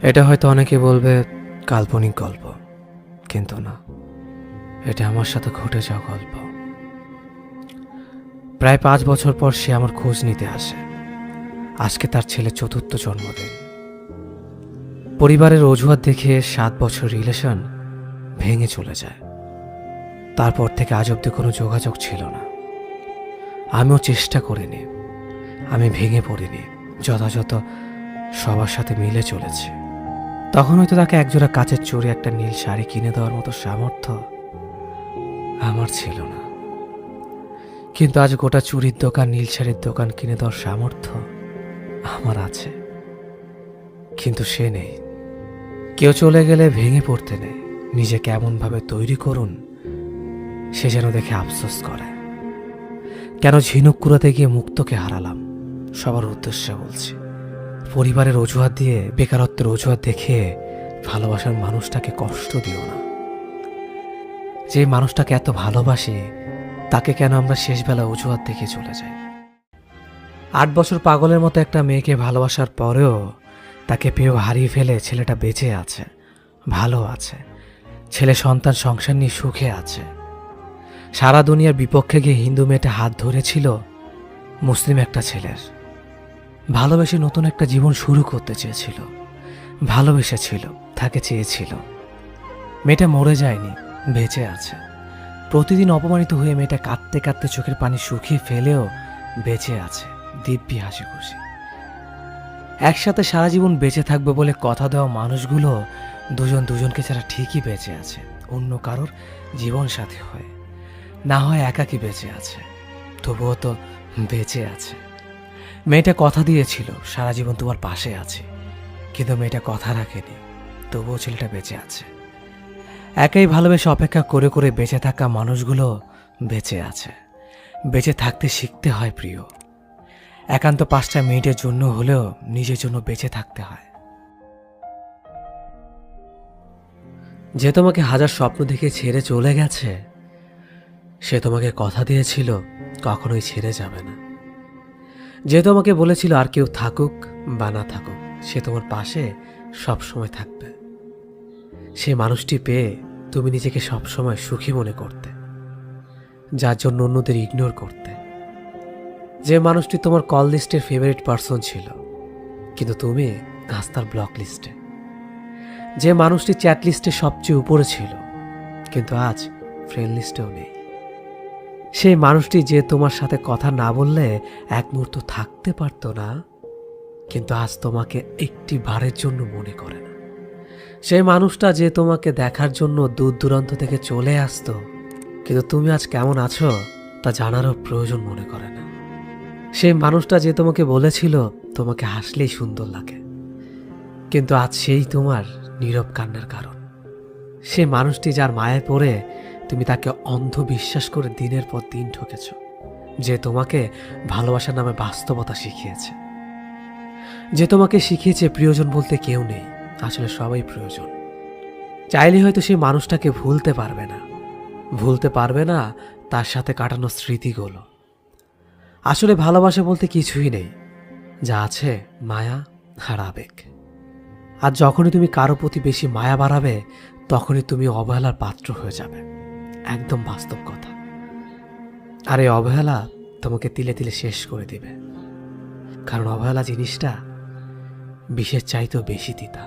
এটা হয়তো অনেকে বলবে কাল্পনিক গল্প, কিন্তু না, এটা আমার সাথে ঘটে যাওয়া গল্প। প্রায় 5 বছর পর সে আমার খোঁজ নিতে আসে। আজকে তার ছেলে 4র্থ জন্মদিন। পরিবারের অজুহাত দেখে 7 বছর রিলেশন ভেঙে চলে যায়। তারপর থেকে আজ অব্দি কোনো যোগাযোগ ছিল না। আমিও চেষ্টা করিনি, আমি ভেঙে পড়িনি, যথাযথ সবার সাথে মিলে চলেছে। তখন হয়তো তাকে একজোড়া কাচের চুড়ি, একটা নীল শাড়ি কিনে দেওয়ার মতো সামর্থ্য আমার ছিল না। কিন্তু আজ গোটা চুড়ির দোকান, নীল শাড়ির দোকান কিনে দেওয়ার সামর্থ্য আমার আছে, কিন্তু সে নেই। কেউ চলে গেলে ভেঙে পড়তে নেই, নিজেকে এমনভাবে তৈরি করুন সে যেন দেখে আফসোস করে। কেন ঝিনুক কুড়াতে গিয়ে মুক্তকে হারালাম? সবার উদ্দেশ্যে বলছি, পরিবারের অজুহাত দিয়ে, বেকারত্বের অজুহাত দেখিয়ে ভালোবাসার মানুষটাকে কষ্ট দিও না। যে মানুষটাকে এত ভালোবাসি তাকে কেন আমরা শেষবেলা অজুহাত দেখে চলে যাই? 8 বছর পাগলের মতো একটা মেয়েকে ভালোবাসার পরেও তাকে পেয়েও হারিয়ে ফেলে ছেলেটা বেঁচে আছে, ভালো আছে, ছেলে সন্তান সংসার নিয়ে সুখে আছে। সারা দুনিয়ার বিপক্ষে গিয়ে হিন্দু মেয়েটা হাত ধরেছিল মুসলিম একটা ছেলের। ভালোবেসে নতুন একটা জীবন শুরু করতে চেয়েছিল, ভালোবেসেছিল, তাকে চেয়েছিল। মেয়েটা মরে যায়নি, বেঁচে আছে। প্রতিদিন অপমানিত হয়ে মেয়েটা কাঁদতে কাঁদতে চোখের পানি শুকিয়ে ফেলেও বেঁচে আছে, দিব্যি হাসি খুশি। একসাথে সারা জীবন বেঁচে থাকবে বলে কথা দেওয়া মানুষগুলো দুজন দুজনকে ছাড়া ঠিকই বেঁচে আছে, অন্য কারোর জীবন সাথী হয়ে, না হয় একাকী বেঁচে আছে, তবুও তো বেঁচে আছে। মেয়েটা কথা দিয়েছিল সারা জীবন তোমার পাশে আছে, কিন্তু মেয়েটা কথা রাখেনি, তবুও ছেলেটা বেঁচে আছে। একাই ভালোবেসে অপেক্ষা করে করে বেঁচে থাকা মানুষগুলো বেঁচে আছে। বেঁচে থাকতে শিখতে হয় প্রিয়। একান্ত 5টা মিনিটের জন্য হলেও নিজের জন্য বেঁচে থাকতে হয়। যে তোমাকে হাজার স্বপ্ন দেখে ছেড়ে চলে গেছে, সে তোমাকে কথা দিয়েছিল কখনোই ছেড়ে যাবে না। যে তোমাকে বলেছিল আর কেউ থাকুক বা না থাকুক, সে তোমার পাশে সবসময় থাকবে। সেই মানুষটি পেয়ে তুমি নিজেকে সবসময় সুখী মনে করতে, যার জন্য অন্যদের ইগনোর করতে। যে মানুষটি তোমার কল লিস্টের ফেভারিট পার্সন ছিল, কিন্তু তুমি আজ তার ব্লক লিস্টে। যে মানুষটি চ্যাট লিস্টে সবচেয়ে উপরে ছিল, কিন্তু আজ ফ্রেন্ড লিস্টেও নেই। সেই মানুষটি যে তোমার সাথে কথা না বললে এক মুহূর্ত থাকতে পারতো না, কিন্তু আজ তোমাকে একটি বারের জন্য মনে করে না। সেই মানুষটা যে তোমাকে দেখার জন্য দূর দূরান্ত থেকে চলে আসতো, কিন্তু তুমি আজ কেমন আছো তা জানারও প্রয়োজন মনে করে না। সেই মানুষটা যে তোমাকে বলেছিল তোমাকে হাসলেই সুন্দর লাগে, কিন্তু আজ সেই তোমার নীরব কান্নার কারণ। সেই মানুষটি যার মায়ায় পড়ে তুমি তাকে অন্ধ বিশ্বাস করে দিনের পর দিন ঠকেছ, যে তোমাকে ভালোবাসার নামে বাস্তবতা শিখিয়েছে, যে তোমাকে শিখিয়েছে প্রিয়জন বলতে কেউ নেই, আসলে সবাই প্রয়োজন। চাইলে হয়তো সেই মানুষটাকে ভুলতে পারবে না, ভুলতে পারবে না তার সাথে কাটানো স্মৃতিগুলো। আসলে ভালোবাসা বলতে কিছুই নেই, যা আছে মায়া আর আবেগ। আর যখনই তুমি কারো প্রতি বেশি মায়া বাড়াবে, তখনই তুমি অবহেলার পাত্র হয়ে যাবে। একদম বাস্তব কথা। আর এই অবহেলা তোমাকে তিলে তিলে শেষ করে দিবে, কারণ অবহেলা জিনিসটা বিষের চাইতেও বেশি তিতা।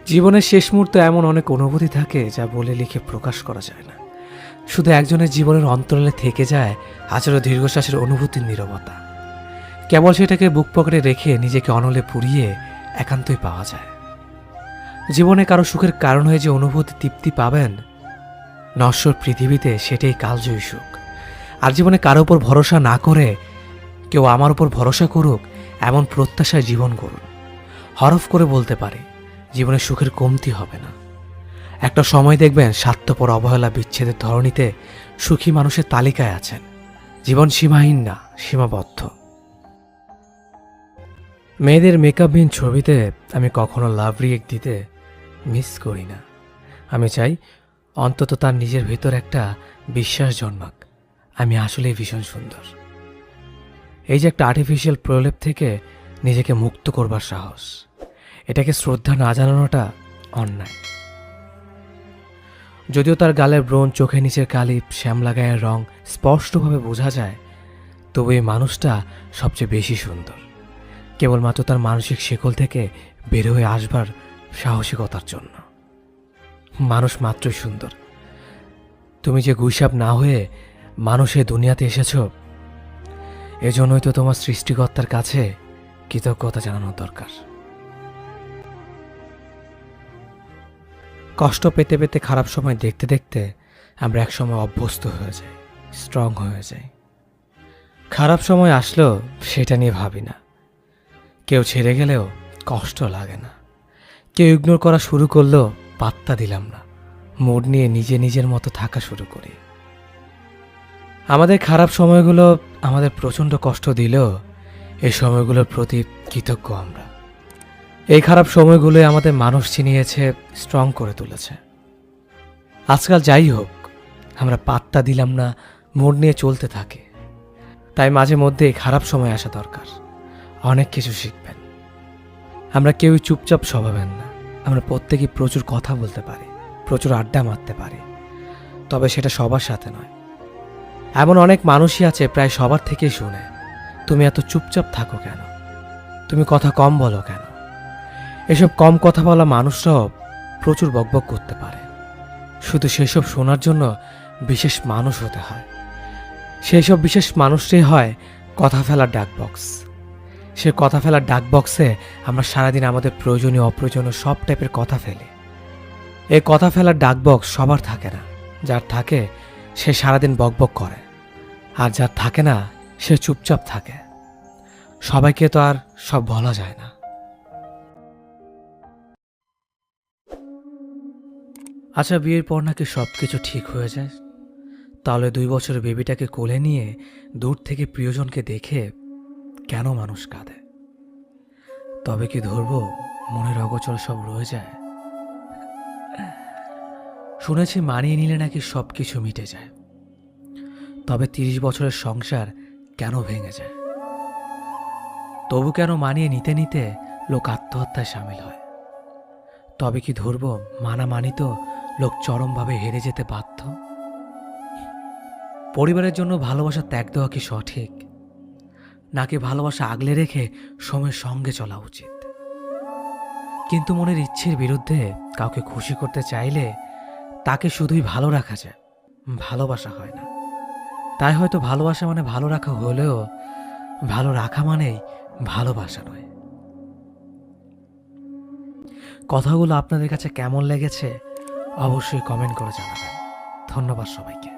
জীবনের শেষ মুহূর্তে এমন অনেক অনুভূতি থাকে যা বলে লিখে প্রকাশ করা যায় না। শুধু একজনের জীবনের অন্তরালে থেকে যায় হাজারো দীর্ঘশ্বাসের অনুভূতির নীরবতা। কেবল সেটাকে বুক পকেটে রেখে নিজেকে অনলে পুড়িয়ে একান্তই পাওয়া যায়। জীবনে কারো সুখের কারণ হয়ে যে অনুভূতি তৃপ্তি পাবেন নশ্বর পৃথিবীতে, সেটাই কালজয়ী সুখ। আর জীবনে কারো উপর ভরসা না করে কেউ আমার উপর ভরসা করুক, এমন প্রত্যাশায় জীবন করুন। হরফ করে বলতে পারে জীবনে সুখের কমতি হবে না। একটা সময় দেখবেন স্বার্থপর অবহেলা বিচ্ছেদের ধরনীতে সুখী মানুষের তালিকায় আছেন। জীবন সীমাহীন না, সীমাবদ্ধ। মেয়েদের মেকআপহীন ছবিতে আমি কখনো লাভ রিয়েক্ট দিতে মিস করি না। আমি চাই অন্তত তার নিজের ভেতর একটা বিশ্বাস জন্মাক, আমি আসলেই ভীষণ সুন্দর। এই যে একটা আর্টিফিশিয়াল প্রলেপ থেকে নিজেকে মুক্ত করবার সাহস, এটাকে শ্রদ্ধা না জানানোটা অন্যায়। যদিও তার গালের ব্রণ, চোখের নিচের কালি, শ্যামলা গায়ের রং স্পষ্টভাবে বোঝা যায়, তবু এই মানুষটা সবচেয়ে বেশি সুন্দর কেবলমাত্র তার মানসিক শিকল থেকে বের হয়ে আসবার সাহসিকতার জন্য। মানুষ মাত্রই সুন্দর। তুমি যে গুইসাপ না হয়ে মানুষের দুনিয়াতে এসেছ, এজন্যই তো তোমার সৃষ্টিকর্তার কাছে কৃতজ্ঞতা জানানোর দরকার। কষ্ট পেতে পেতে খারাপ সময় দেখতে দেখতে আমরা একসময় অভ্যস্ত হয়ে যাই, স্ট্রং হয়ে যাই। খারাপ সময় আসলেও সেটা নিয়ে ভাবি না, কেউ ছেড়ে গেলেও কষ্ট লাগে না, কেউ ইগনোর করা শুরু করলেও পাত্তা দিলাম না, মুড নিয়ে নিজে নিজের মতো থাকা শুরু করি। আমাদের খারাপ সময়গুলো আমাদের প্রচণ্ড কষ্ট দিলেও এই সময়গুলোর প্রতি কৃতজ্ঞ আমরা। এই খারাপ সময়গুলোই আমাদের মানুষ চিনিয়েছে, স্ট্রং করে তুলেছে। আজকাল যাই হোক, আমরা পাত্তা দিলাম না, মুড নিয়ে চলতে থাকি। তাই মাঝে মধ্যে খারাপ সময় আসা দরকার, অনেক কিছু শিখবেন। আমরা কেউই চুপচাপ স্বভাবের না, আমরা প্রত্যেকেই প্রচুর কথা বলতে পারি, প্রচুর আড্ডা মারতে পারি, তবে সেটা সবার সাথে নয়। এমন অনেক মানুষই আছে প্রায় সবার থেকেই শুনে, তুমি এত চুপচাপ থাকো কেন, তুমি কথা কম বলো কেন। এসব কম কথা বলা মানুষরাও প্রচুর বকবক করতে পারে, শুধু সেসব শোনার জন্য বিশেষ মানুষ হতে হয়। সেই সব বিশেষ মানুষটাই হয় কথা ফেলার ডাক বক্স। সে কথা ফেলার ডাক বক্সে আমরা সারাদিন আমাদের প্রয়োজনীয় অপ্রয়োজনীয় সব টাইপের কথা ফেলি। এই কথা ফেলার ডাক বক্স সবার থাকে না, যার থাকে সে সারাদিন বকবক করে, আর যার থাকে না সে চুপচাপ থাকে। সবাইকে তো আর সব বলা যায় না। আচ্ছা, বিয়ের পর নাকি সব কিছু ঠিক হয়ে যায়? তাহলে 2 বছরের বেবিটাকে কোলে নিয়ে দূর থেকে প্রিয়জনকে দেখে কেন মানুষ কাঁদে? তবে কি ধরবো মনের অগোচর সব রয়ে যায়? শুনেছি মানিয়ে নিলে নাকি সব কিছু মিটে যায়। তবে 30 বছরের সংসার কেন ভেঙে যায়? তবু কেন মানিয়ে নিতে নিতে লোক আত্মহত্যায় সামিল হয়? তবে কি ধরবো মানা মানিত লোক চরমভাবে হেরে যেতে বাধ্য? পরিবারের জন্য ভালোবাসা ত্যাগ দেওয়া কি সঠিক, নাকি ভালোবাসা আগলে রেখে সময়ের সঙ্গে চলা উচিত? কিন্তু মনের ইচ্ছের বিরুদ্ধে কাউকে খুশি করতে চাইলে তাকে শুধুই ভালো রাখা যায়, ভালোবাসা হয় না। তাই হয়তো ভালোবাসা মানে ভালো রাখা হলেও ভালো রাখা মানেই ভালোবাসা নয়। কথাগুলো আপনাদের কাছে কেমন লেগেছে অবশ্যই কমেন্ট করে জানাবেন। ধন্যবাদ সবাইকে।